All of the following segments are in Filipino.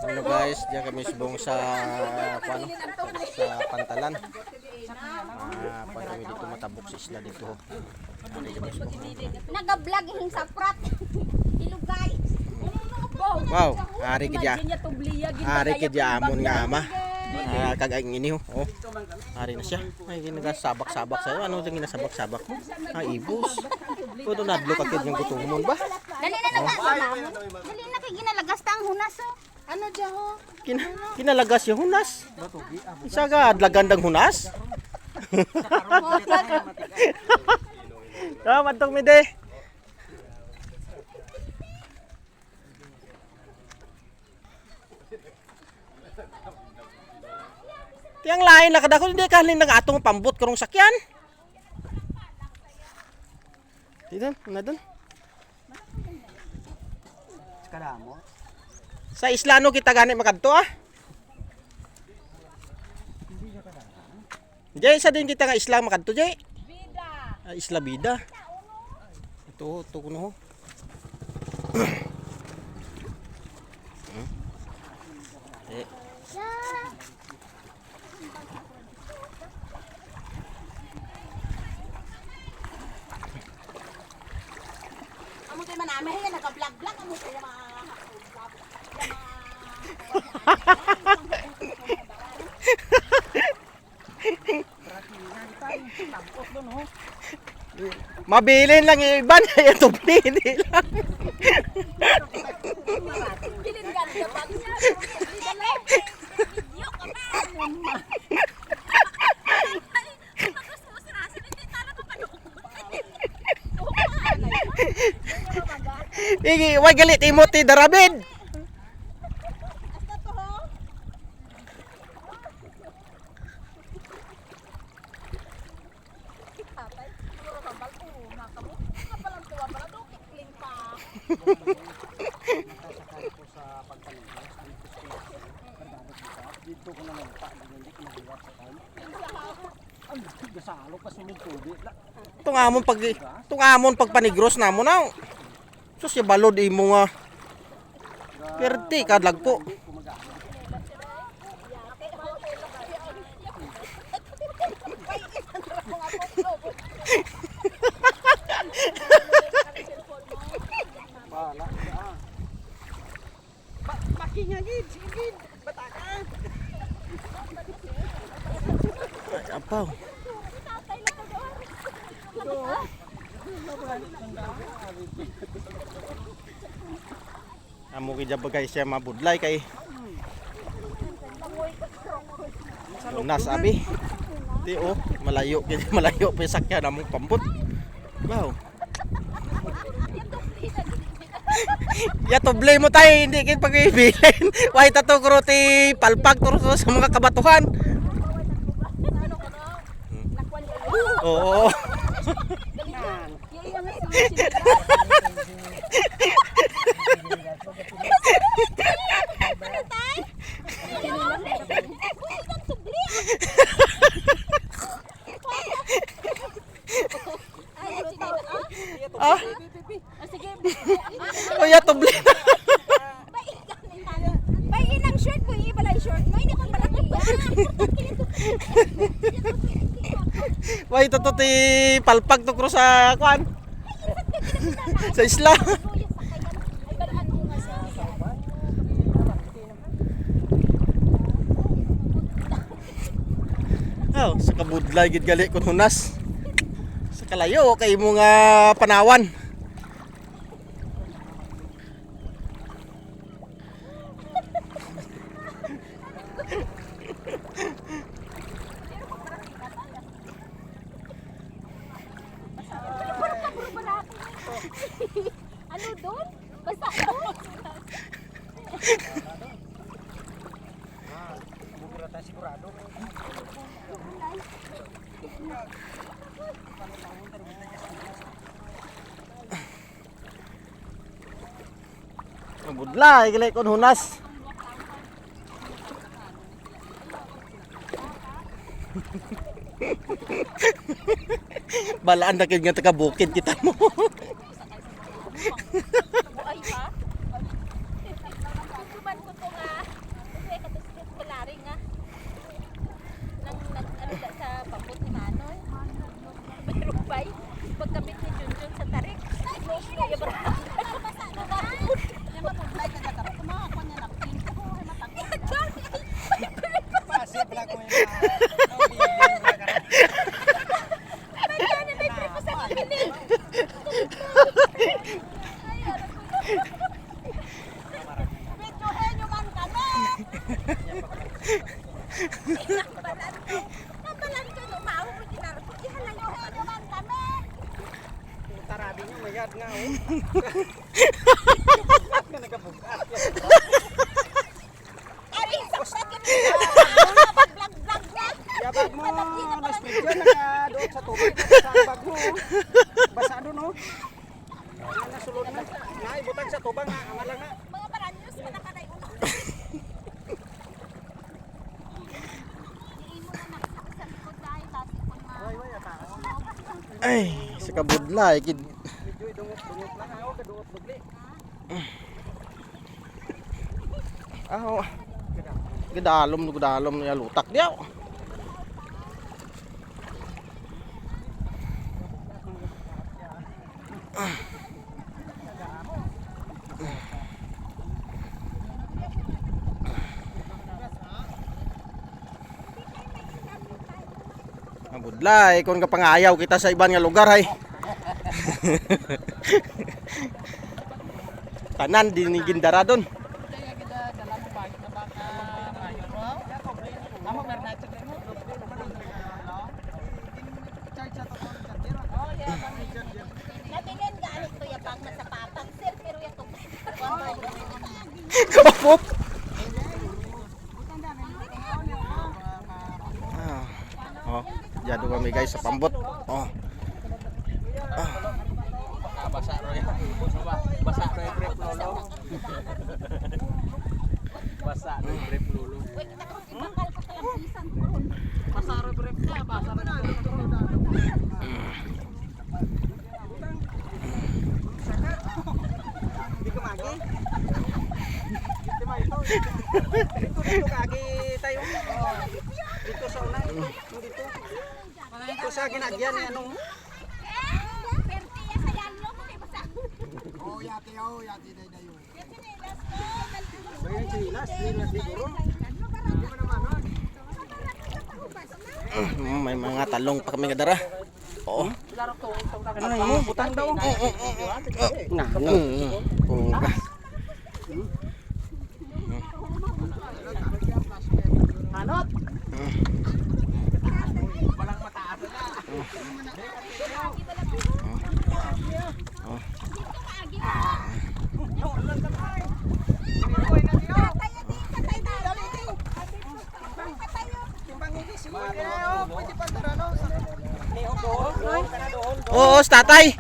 Ano guys, diyan kami subong sa paano, sa Pantalan. Paano kami dito matabok sa isla dito. Nag-vlog hing sa prat. Hello guys. Wow, hari kidya. Hari kidya amon nga ama. Kagaing ini oh. Hari na siya. Ay nagasabak-sabak sa ano yung ginasabak-sabak mo? Ay ibus. Kudo nadlo ka kid yung gutumon ba? Dali na nagamon. Dali na kay ginalagas ta ang hunas oh. Ano diya ho? Kinalagas yung hunas. Isa ka adlagandang hunas? Ah, mantong mide. Tiyang lain na kada ko hindi ka halin nag-atong pambot karong sakyan. Dito, na doon. Kadamo. Sa Islano kita gani makadto ah. Jay sa din kita nga Isla makadto jay. Bida. Isla Bida. Ito kuno ho. Eh. Amo kay manami hay naka-vlog amo kay Mabilin lang yung iban, ito hindi lang. Bilin ka na bag niya. Video ka pa. Igi, wag galit Timothy Darabid. Dito ko na nagpa, hindi ko nagiwat sa tayo. Ang gasalo pa sulod tubig. Tungamon pagpanigros namo na. Sus ya balod imo nga. Perti kadlag po. Bala. Makingagid, sigid. Batakan. Ay, apaw. Amo kay jab guys siya mabudlay kay lunas abi. Di oh, malayo pa yung sakyan among pambot. Wow. Ya tublay mo tayo hindi kin pag-ibilin. Why tato kruti palpag turo sa mga kabatuhan. Oo. Ah? Oh, ya tublay. Bay inang short ko ibalay short mo ini kon balaki. Why tato ti palpag to kruti sa kwan. Sa isla. Oh, sa kabudlay gid gali kun hunas. Sa kalayo kay mo nga panawan. Ano doon? Basta doon. Bukura tayo sigurado. Budlay gali kun hunas. Balaan na kaya nga taga-bukid kita mo. Buhay pa? Nakuhan ko to nga. Kasi katustos ko lari nga. Nang ano sa pambot ni Manoy. Pero bay, pagkabit ni Junjun sa tarik. Close ko yung barang. Basa na ba? Yung matulay ka na tapos kumakuha niya na. Pinto ko, matakot. Pasip lang ko yung Videohin nyo man kami! Nabalan ko nung maawag ko ginarap ko. Ihalang nyo man kami! tarabi nyo, mayad nga oh. At na nagkabugat. Ari, saksak yun nila! Pag-vlog-vlog na! Yabag mo, na-speed yan, nakadoon sa tubig. Sa bag mo. Basa doon oh. Ano nasulod na. Naibutang sa tubang nga, amalang nga. Mga paranyos, manakanay ulo. Iimo na nakita sa likod dahil lasi ko na. Way, ataas. Ay, sa kabudla gid. Medyo idungot-dungot lang ako, kaduot bugli. Ah, gudalom ya lutak dia. Budlay, kung kapangayaw kita sa iban nga lugar hay. Tanan dinigin dara doon. Nabilin galit ko yung pang nasa papang sir, pero yung tubig. Kapop. Oh, jado kami guys sa pambot. Oh. Basa ro yan. Basa ro yung brief lolo. Basa ro yung brief lolo. Uy, kita ko ibangkal ko kalampisan ko ron. Basa ro yung brief na, basa ro yung brief lolo. Hindi ka magi. Hindi ma ito. Dito kagi tayo. Dito sa una, dito. Dito sa ginagyan ni anong Pertiya sa yalo ko kay basa. yati dayo. Bayan silas siguro. Hindi mo naman. May mga talong pa kami kadara. Oo. Ano mo? Butang daw. Nah, Pungga. Hanot. Balang mataas na. Oo, tatay.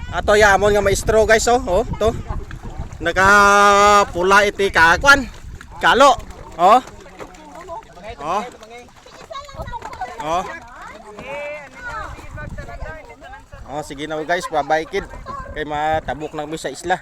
Ato yamon nga maestro guys oh. Oh, to. Nakapula iti kakwan. Kalo. Oh. Oh. Oh. Oh, sige na guys, bye-bye kid. Kay matabok na kami sa isla.